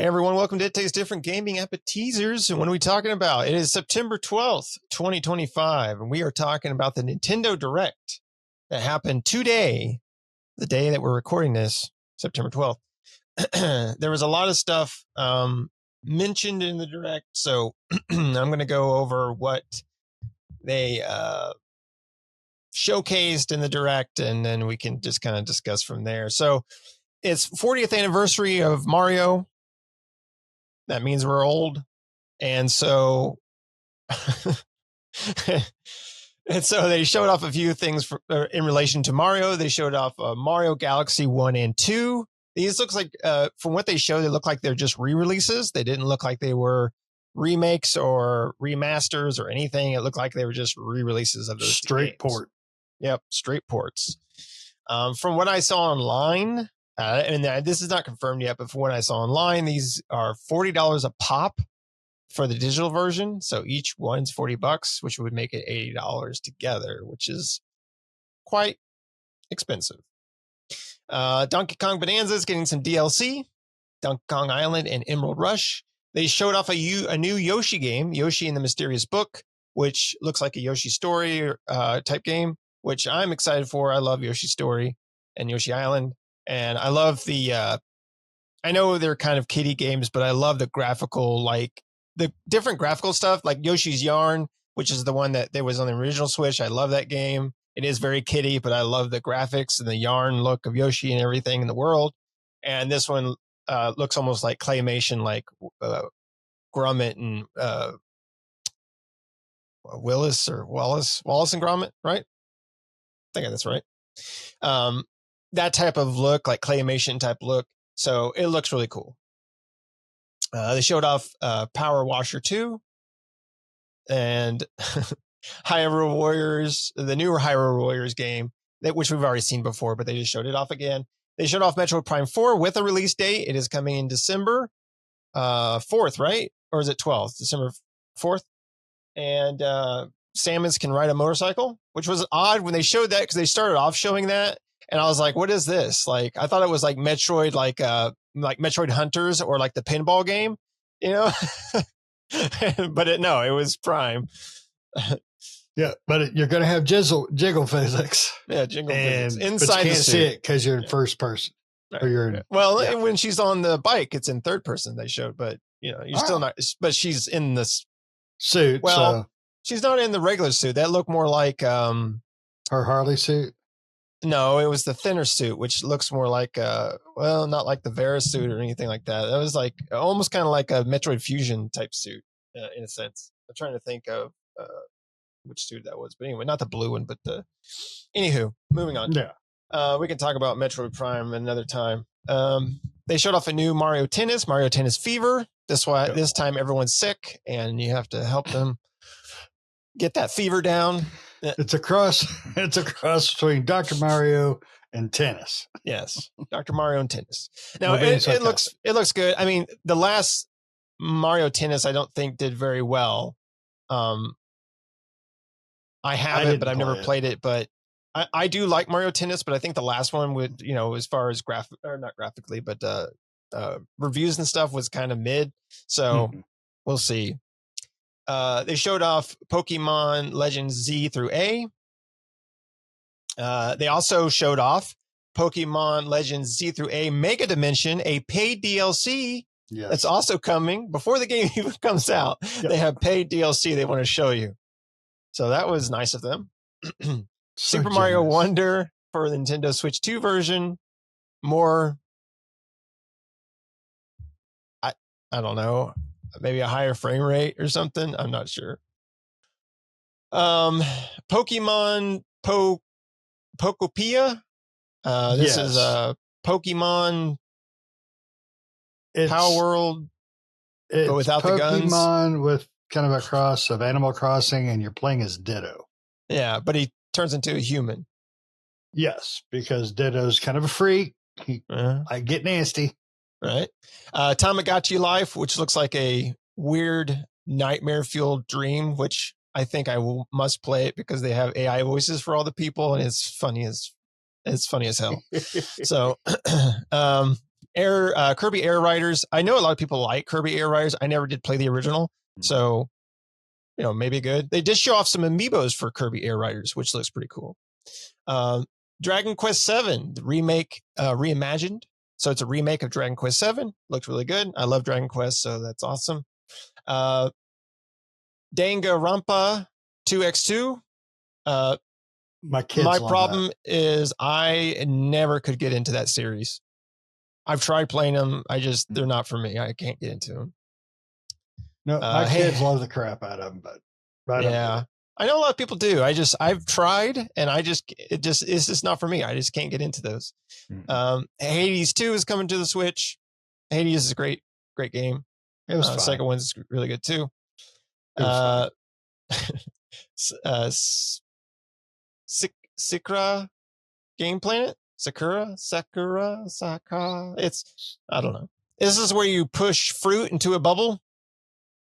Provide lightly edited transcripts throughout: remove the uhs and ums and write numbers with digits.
Hey everyone, welcome to It Tastes Different Gaming Appetizers. And what are we talking about? It is September 12th, 2025, and we are talking about the Nintendo Direct that happened today, the day that we're recording this, September 12th. There was a lot of stuff mentioned in the Direct, so I'm going to go over what they showcased in the Direct, and then we can just kind of discuss from there. So it's 40th anniversary of Mario. That means we're old. And so, and so they showed off a few things in relation to Mario. They showed off Mario Galaxy 1 and 2. These looks like, from what they showed, they look like they're just re-releases. They didn't look like they were remakes or remasters or anything. It looked like they were just re-releases of those straight port. Yep, straight ports. From what I saw online, and this is not confirmed yet, but from what I saw online, these are $40 a pop for the digital version. So each one's $40, which would make it $80 together, which is quite expensive. Donkey Kong Bonanza is getting some DLC. Donkey Kong Island and Emerald Rush. They showed off a new Yoshi game, Yoshi and the Mysterious Book, which looks like a Yoshi Story type game, which I'm excited for. I love Yoshi Story and Yoshi Island. And I love I know they're kind of kiddie games, but I love the graphical, like the different graphical stuff, like Yoshi's Yarn, which is the one that was on the original Switch. I love that game. It is very kiddie, but I love the graphics and the yarn look of Yoshi and everything in the world. And this one looks almost like claymation, like Gromit and Wallace and Gromit, right? I think that's right. That type of look, like claymation type look. So it looks really cool. They showed off Power Washer 2 and Hyrule Warriors, the newer Hyrule Warriors game, which we've already seen before, but they just showed it off again. They showed off Metroid Prime 4 with a release date. It is coming in December 4th, right? Or is it 12th? December 4th. And Samus can ride a motorcycle, which was odd when they showed that, because they started off showing that. And I was like, what is this? Like, I thought it was like Metroid, like Metroid Hunters or like the pinball game, you know? But it was Prime. Yeah, but you're going to have jiggle physics. Yeah, jiggle physics. Inside but you can't the see it because you're in first person. Right. Or you're when she's on the bike, it's in third person, they showed. But, you're still not. But she's in this suit. Well, she's not in the regular suit. That looked more like her Harley suit. No, it was the thinner suit, which looks more like not like the Vera suit or anything like that. That was like almost kind of like a Metroid Fusion type suit in a sense. I'm trying to think of which suit that was, but anyway, not the blue one, but anywho, moving on. Yeah, we can talk about Metroid Prime another time. They showed off a new Mario Tennis Fever. This time everyone's sick, and you have to help them get that fever down. It's a cross between Dr. Mario and tennis. Yes, Dr. Mario and tennis. Now it looks good. I mean, the last Mario Tennis I don't think did very well. I have it, but I've never played it. But I do like Mario Tennis, but I think the last one would, as far as not graphically, but reviews and stuff was kind of mid. So we'll see. They showed off Pokemon Legends Z through A. They also showed off Pokemon Legends Z through A Mega Dimension, a paid DLC that's also coming before the game even comes out. Yep. They have paid DLC they want to show you. So that was nice of them. Super Mario Wonder for the Nintendo Switch 2 version. More, I don't know, maybe a higher frame rate or something. I'm not sure. Pokemon Pokopia. This is a Pokemon Power World. But without the guns. Pokemon with kind of a cross of Animal Crossing, and you're playing as Ditto. Yeah, but he turns into a human. Yes, because Ditto's kind of a freak. I get nasty. Right. Tamagotchi Life, which looks like a weird nightmare-fueled dream, which I think must play it because they have AI voices for all the people, and it's funny as hell. So Kirby Air Riders. I know a lot of people like Kirby Air Riders. I never did play the original, so maybe good. They did show off some amiibos for Kirby Air Riders, which looks pretty cool. Dragon Quest VII, the remake, reimagined. So it's a remake of Dragon Quest VII. Looked really good. I love Dragon Quest, so that's awesome. Danganronpa 2X2. My kids. My problem is I never could get into that series. I've tried playing them. They're not for me. I can't get into them. No, my kids love the crap out of them, but yeah, I know a lot of people do. I've tried, and it's just not for me. I just can't get into those. Mm-hmm. Hades 2 is coming to the Switch. Hades is a great game. It was fun. The second one's really good too. Sakura Game Planet. Sakura. It's, I don't know. This is where you push fruit into a bubble.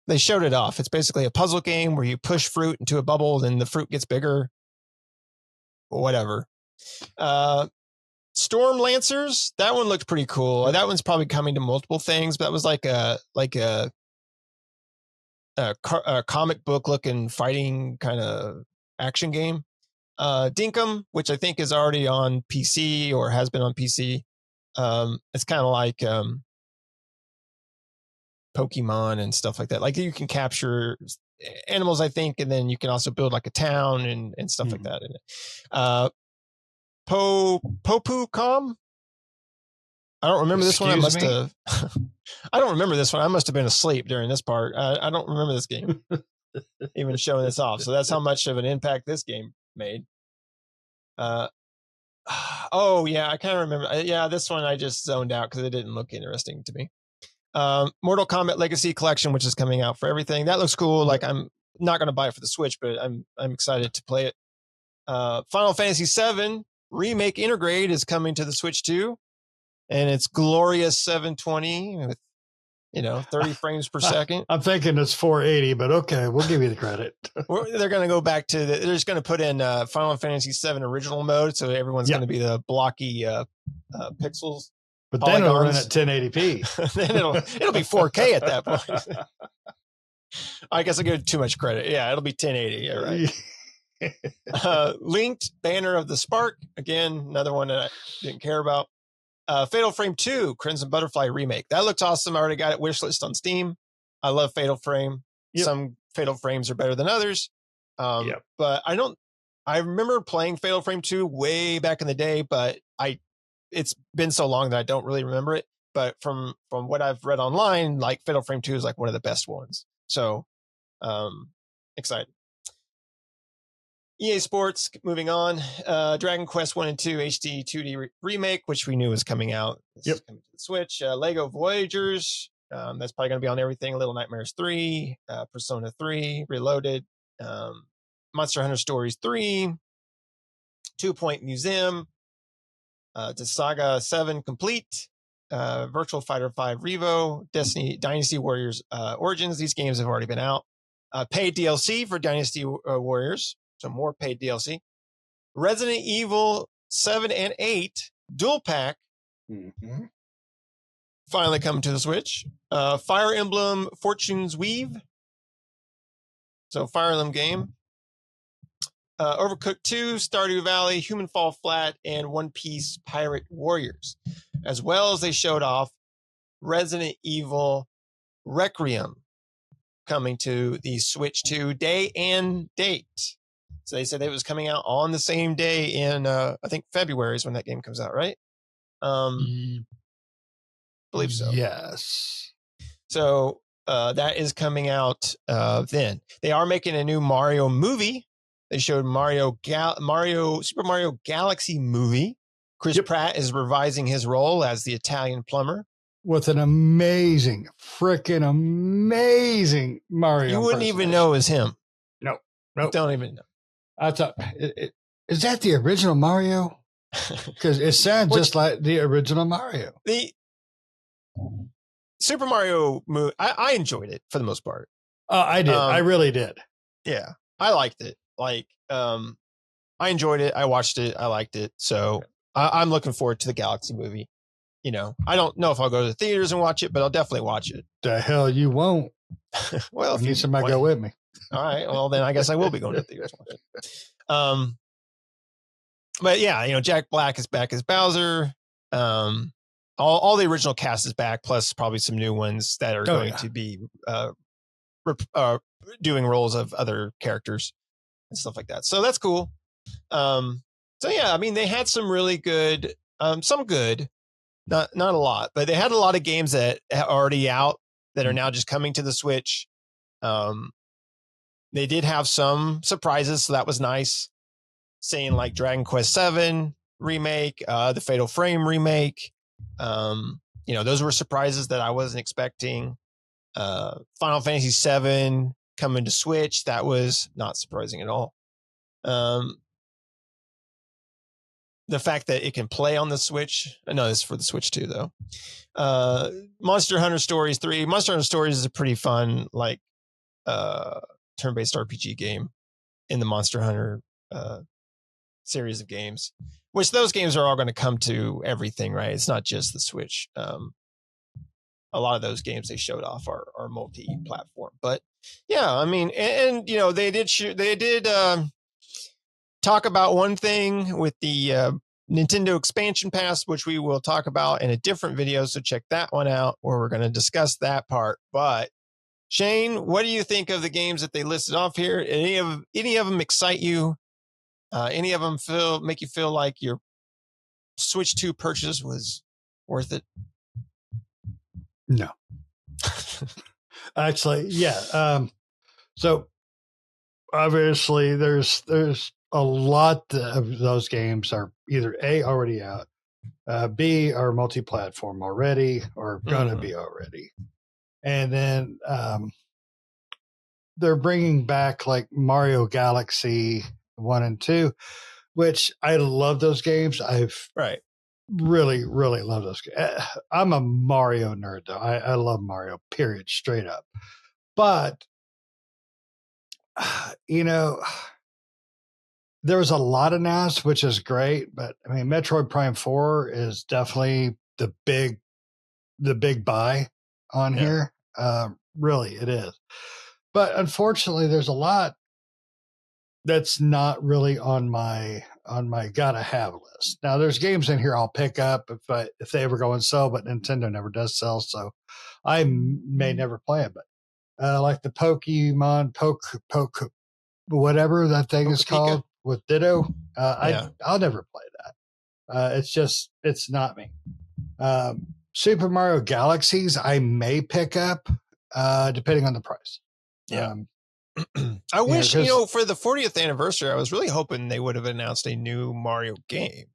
They showed it off. It's basically a puzzle game where you push fruit into a bubble, then the fruit gets bigger. Whatever. Storm Lancers. That one looked pretty cool. That one's probably coming to multiple things, but that was like a comic book looking fighting kind of action game. Dinkum, which I think is already on PC or has been on PC. It's kind of like Pokemon and stuff like that. Like you can capture animals, I think, and then you can also build like a town and stuff like that in it. Popucom. I don't remember this one. I must have. I don't remember this one. I must have been asleep during this part. I don't remember this game even showing this off. So that's how much of an impact this game made. Oh yeah, I kind of remember. Yeah, this one I just zoned out because it didn't look interesting to me. Mortal Kombat Legacy Collection, which is coming out for everything. That looks cool. Like I'm not going to buy it for the Switch, but I'm excited to play it. Final Fantasy VII Remake Intergrade is coming to the Switch too, and it's glorious 720 with 30 frames per second. I'm thinking it's 480, but okay, we'll give you the credit. They're going to go back to they're just going to put in Final Fantasy VII original mode, so everyone's going to be the blocky pixels. But then it'll run at 1080p. Then it'll be 4K at that point. I guess I give it too much credit. Yeah, it'll be 1080. Yeah, right. Linked Banner of the Spark. Again, another one that I didn't care about. Fatal Frame 2 Crimson Butterfly remake. That looks awesome. I already got it wishlist on Steam. I love Fatal Frame. Yep. Some Fatal Frames are better than others. But I remember playing Fatal Frame 2 way back in the day, but it's been so long that I don't really remember it. But from what I've read online, like Fatal Frame 2 is like one of the best ones. So excited. EA Sports, moving on. Dragon Quest 1 and 2 HD 2D remake, which we knew was coming out. This is coming to the Switch. Lego Voyagers. That's probably going to be on everything. Little Nightmares 3, Persona 3, Reloaded, Monster Hunter Stories 3, 2 Point Museum, the Saga 7 Complete, Virtual Fighter 5 Revo, Dynasty Warriors Origins. These games have already been out. Paid DLC for Dynasty Warriors, so more paid DLC. Resident Evil 7 and 8 Dual Pack. Mm-hmm. Finally coming to the Switch. Fire Emblem Fortune's Weave. So Fire Emblem game. Overcooked 2, Stardew Valley, Human Fall Flat, and One Piece Pirate Warriors. As well as they showed off Resident Evil Requiem coming to the Switch 2 day and date. So they said it was coming out on the same day in, I think February is when that game comes out, right? Believe so. Yes. So that is coming out then. They are making a new Mario movie. They showed Super Mario Galaxy movie. Chris Pratt is revising his role as the Italian plumber. With an freaking amazing Mario. You wouldn't even know it was him. No. Don't even know. I thought, is that the original Mario? Because it sounds just like the original Mario. The Super Mario movie, I enjoyed it for the most part. I did. I really did. Yeah, I liked it. Like, I enjoyed it. I watched it. I liked it. So I'm looking forward to the Galaxy movie. I don't know if I'll go to the theaters and watch it, but I'll definitely watch it. The hell you won't. Well, if I need somebody to go with me. All right. Well, then I guess I will be going to the theaters to watch it. But yeah, Jack Black is back as Bowser. All the original cast is back, plus probably some new ones that are going to be doing roles of other characters and stuff like that. So that's cool. So yeah, I mean, they had some really good, some good, not a lot, but they had a lot of games that are already out that are now just coming to the Switch. They did have some surprises, so that was nice. Saying like Dragon Quest VII remake, the Fatal Frame remake. Those were surprises that I wasn't expecting. Final Fantasy VII coming to Switch. That was not surprising at all. The fact that it can play on the Switch. I know this is for the Switch too, though. Monster Hunter Stories 3. Monster Hunter Stories is a pretty fun, like, turn-based RPG game in the Monster Hunter series of games, which those games are all going to come to everything, right? It's not just the Switch. A lot of those games they showed off are multi-platform, but yeah, I mean, and they did talk about one thing with the Nintendo expansion pass, which we will talk about in a different video. So check that one out where we're going to discuss that part. But Shane, what do you think of the games that they listed off here? Any of them excite you? Any of them make you feel like your Switch 2 purchase was worth it? No. Actually, yeah. So obviously there's a lot of those games are either A, already out, B, are multi-platform already or gonna be already. And then they're bringing back like Mario Galaxy 1 and 2, which I love those games. I've really, really love those games. I'm a Mario nerd, though. I love Mario, period, straight up. But, there was a lot announced, which is great. But, I mean, Metroid Prime 4 is definitely the big buy on here. Really, it is. But unfortunately, there's a lot that's not really on my gotta have list. Now there's games in here I'll pick up if they ever go on sale, but Nintendo never does sell, so I may never play it. But like the Pokemon Poke whatever that thing is called with Ditto, I'll never play that. It's not me. Super Mario Galaxies I may pick up depending on the price. Yeah. I wish, for the 40th anniversary, I was really hoping they would have announced a new Mario game.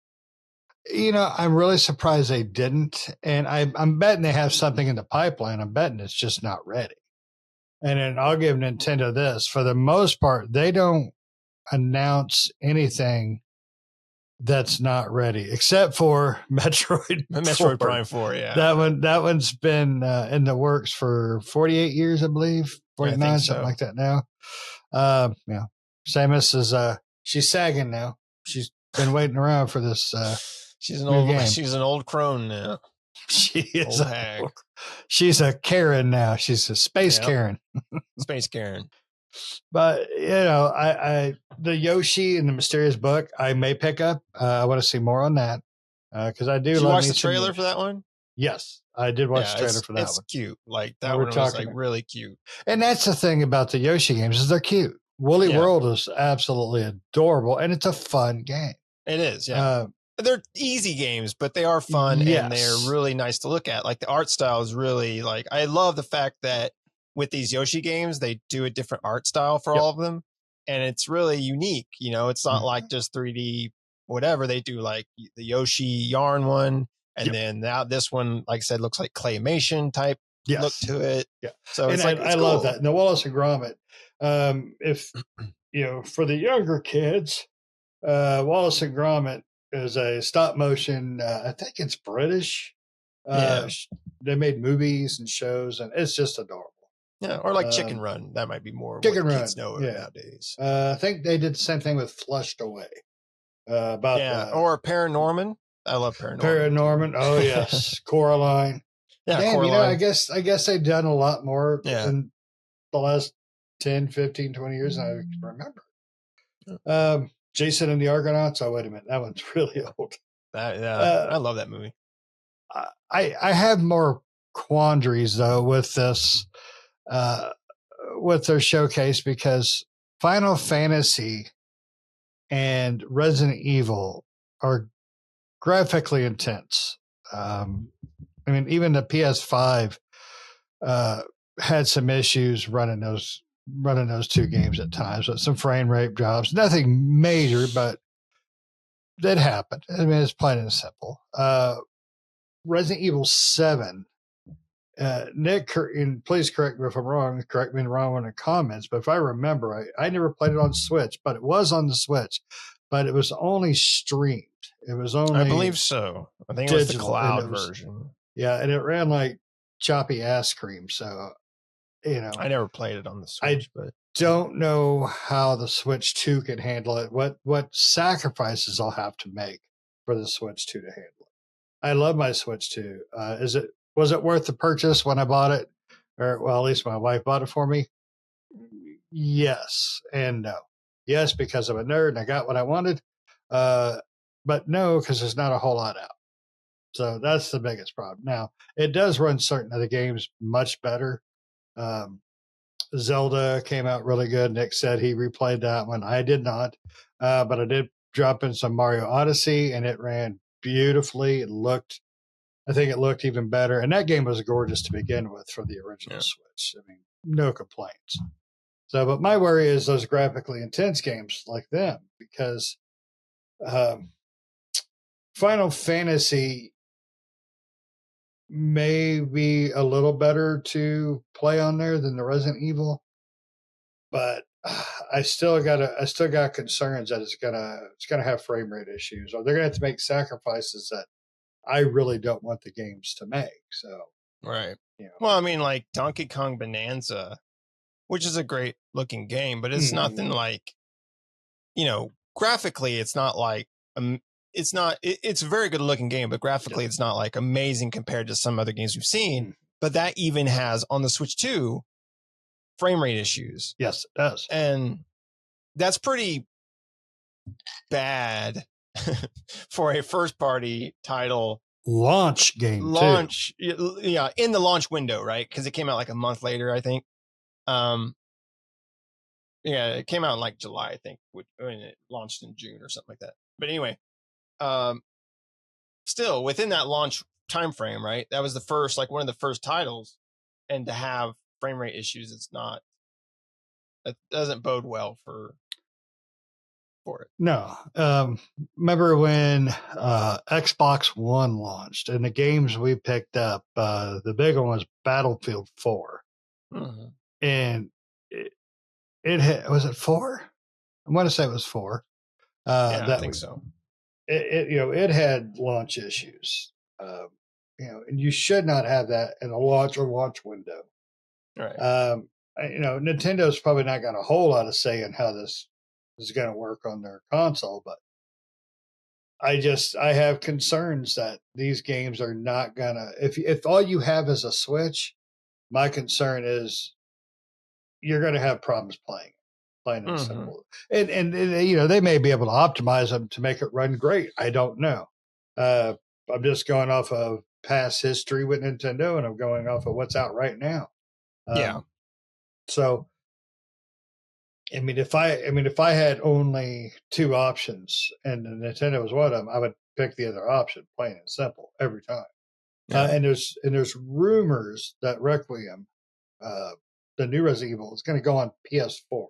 I'm really surprised they didn't. And I'm betting they have something in the pipeline. I'm betting it's just not ready. And then I'll give Nintendo this. For the most part, they don't announce anything that's not ready, except for Metroid Prime 4, yeah. That one's been in the works for 48 years, I believe. 49, something like that now. Yeah. Samus is she's sagging now. She's been waiting around for this she's an old crone now. She is old hag. She's a Karen now. She's a space Karen. Space Karen. But I the Yoshi and the Mysterious Book I may pick up. I want to see more on that because I do. Did you watch the trailer for that one? Yes, I did watch the trailer for that one. It's cute. Like that one was like really cute. And that's the thing about the Yoshi games is they're cute. Woolly World is absolutely adorable, and it's a fun game. It is, yeah. They're easy games, but they are fun and they're really nice to look at. Like the art style is really like I love the fact that with these Yoshi games they do a different art style for all of them, and it's really unique. It's not like just 3D whatever. They do like the Yoshi yarn one. And then now this one, like I said, looks like claymation type look to it. Yeah. So it's I love that. And the Wallace and Gromit, if, for the younger kids, Wallace and Gromit is a stop motion. I think it's British. They made movies and shows and it's just adorable. Yeah. Or like Chicken Run. That might be more Chicken Run kids know nowadays. I think they did the same thing with Flushed Away. Or Paranorman. I love Paranorman. Paranorman. Oh yes, Coraline. Yeah, Damn, Coraline. I guess they've done a lot more Yeah. in the last 10, 15, 20 years than I can remember. Jason and the Argonauts. Oh, wait a minute. That one's really old. I love that movie. I have more quandaries though with this, with their showcase, because Final Fantasy and Resident Evil are graphically intense. I mean, even the PS5 had some issues running those two games at times with some frame rate drops. Nothing major, but that happened. I mean, it's plain and simple. Resident Evil 7. Nick, and please correct me if I'm wrong. Correct me if I'm wrong in the comments. But if I remember, I never played it on Switch, but it was on the Switch. But it was only streamed. It was only, I believe so. I think it was the cloud version. Yeah, and it ran like choppy ass cream. So, I never played it on the Switch, but don't know how the Switch 2 can handle it. What sacrifices I'll have to make for the Switch 2 to handle it. I love my Switch 2. Was it worth the purchase when I bought it? Or, well, at least my wife bought it for me. Yes and no. Yes, because I'm a nerd and I got what I wanted. But no, because there's not a whole lot out. So that's the biggest problem. Now, it does run certain of the games much better. Zelda came out really good. Nick said he replayed that one. I did not. But I did drop in some Mario Odyssey, and it ran beautifully. I think it looked even better. And that game was gorgeous to begin with for the original Switch. I mean, no complaints. So, but my worry is those graphically intense games like them, because Final Fantasy may be a little better to play on there than the Resident Evil, but I still got concerns that it's gonna have frame rate issues, or they're gonna have to make sacrifices that I really don't want the games to make. So, right. Well, I mean, like Donkey Kong Bonanza, which is a great looking game, but it's nothing like, graphically, it's not like, it's a very good looking game, but graphically, it's not like amazing compared to some other games we've seen. But that even has on the Switch 2 frame rate issues. Yes, it does. And that's pretty bad for a first party title launch game too. Yeah, in the launch window, right? Because it came out like a month later, I think. It came out in like July, I think, when it launched in June or something like that. But anyway, still within that launch time frame, right? That was one of the first titles, and to have frame rate issues, that doesn't bode well for it. No. Remember when Xbox One launched, and the games we picked up, the big one was Battlefield 4. Mm-hmm. And it had, was it 4? I want to say it was 4. I think so. It had launch issues. And you should not have that in a launch window. Right. Nintendo's probably not got a whole lot of say in how this is going to work on their console, but I have concerns that these games are not gonna. If all you have is a Switch, my concern is you're going to have problems playing it simple. And they may be able to optimize them to make it run great. I don't know. I'm just going off of past history with Nintendo, and I'm going off of what's out right now. So, I mean, if I had only two options and Nintendo was one of them, I would pick the other option, plain and simple, every time. Yeah. And there's rumors that Requiem, the new Resident Evil, is going to go on PS4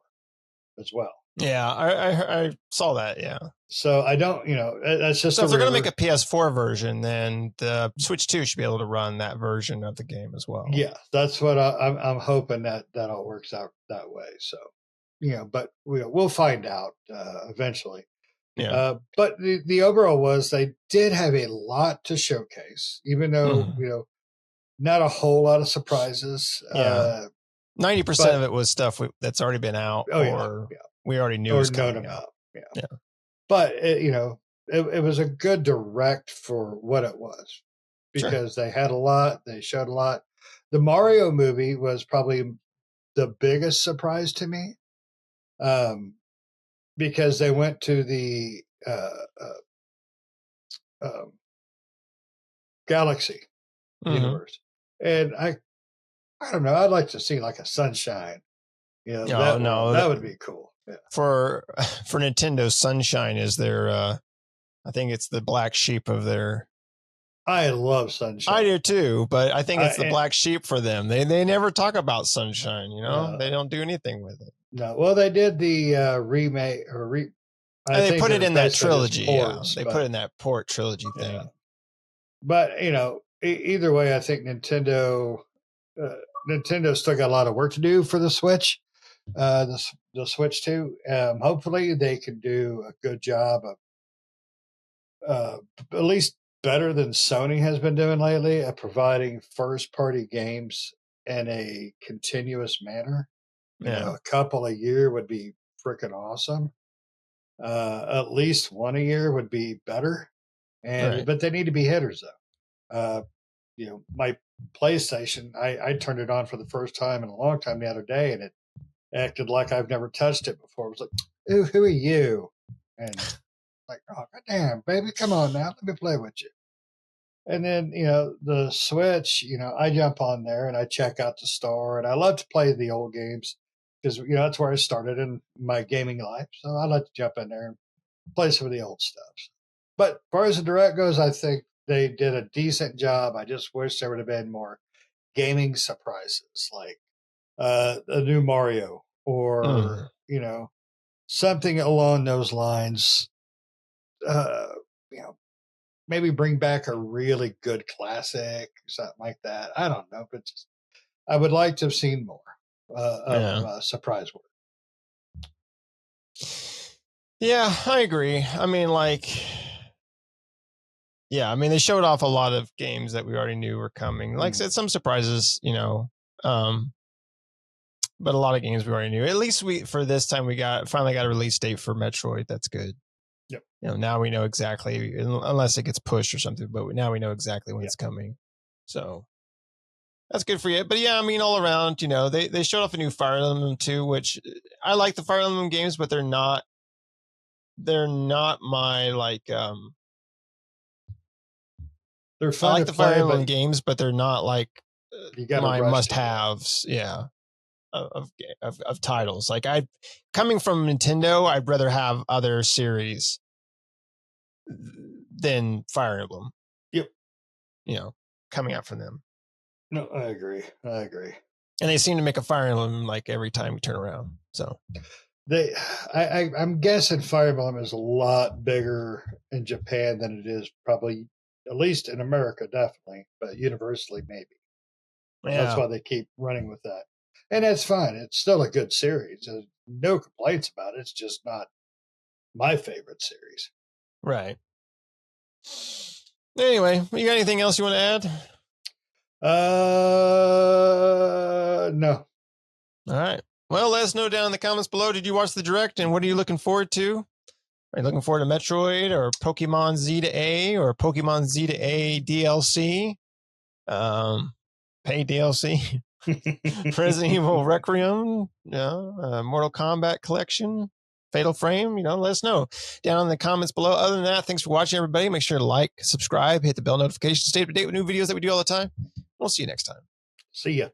as well. Yeah, I saw that. Yeah. So I don't, that's just. So if they're going to make a PS4 version, then the Switch 2 should be able to run that version of the game as well. Yeah, that's what I'm hoping that all works out that way. So, but we'll find out eventually. Yeah. But the overall was they did have a lot to showcase, even though not a whole lot of surprises. Yeah. 90% of it was stuff that's already been out, we already knew was coming out. Yeah. But it was a good direct for what it was because they had a lot, they showed a lot. The Mario movie was probably the biggest surprise to me, because they went to the um, Galaxy universe, and I don't know. I'd like to see like a Sunshine, that world. That would be cool. Yeah. For Nintendo, Sunshine is their. I think it's the black sheep of their. I love Sunshine. I do too, but I think it's the black sheep for them. They never talk about Sunshine. They don't do anything with it. No, well, they did the remake they put it in that trilogy. Ports, they put it in that port trilogy thing. Yeah. But either way, I think Nintendo still got a lot of work to do for the Switch. The Switch 2. Hopefully, they can do a good job of at least better than Sony has been doing lately at providing first-party games in a continuous manner. A couple a year would be freaking awesome. At least one a year would be better, but they need to be hitters though. My PlayStation, I turned it on for the first time in a long time the other day, and it acted like I've never touched it before. It was like, "Ooh, who are you?" And like, "Oh, goddamn, baby, come on now, let me play with you." And then the Switch, I jump on there and I check out the store, and I love to play the old games because that's where I started in my gaming life. So I like to jump in there and play some of the old stuff. But as far as the direct goes, I think they did a decent job. I just wish there would have been more gaming surprises, like a new Mario or something along those lines. Maybe bring back a really good classic, something like that. I don't know, but I would like to have seen more of surprise work. Yeah, I agree. I mean, they showed off a lot of games that we already knew were coming. Like I said, some surprises, but a lot of games we already knew. At least for this time, we finally got a release date for Metroid. That's good. Yep. Now we know exactly, unless it gets pushed or something, but now we know exactly when it's coming. So that's good for you. But yeah, I mean, all around, they showed off a new Fire Emblem too, which I like the Fire Emblem games, but they're not my they're fun. I like the Fire Emblem games, but they're not like my must-haves. Yeah. Of titles. Like coming from Nintendo, I'd rather have other series than Fire Emblem. Yep. Coming out from them. No, I agree. And they seem to make a Fire Emblem like every time we turn around. So I'm guessing Fire Emblem is a lot bigger in Japan than it is probably, at least in America, definitely, but universally maybe. Yeah. That's why they keep running with that. And that's fine. It's still a good series. There's no complaints about it. It's just not my favorite series. Right. Anyway, you got anything else you want to add? No. All right. Well, let us know down in the comments below. Did you watch the direct, and what are you looking forward to? Are you looking forward to Metroid or Pokemon Z to A or Pokemon Z to A DLC? Pay DLC. Resident Evil Requiem, Mortal Kombat Collection, Fatal Frame, let us know down in the comments below. Other than that, thanks for watching, everybody. Make sure to like, subscribe, hit the bell notification, stay up to date with new videos that we do all the time. We'll see you next time. See ya.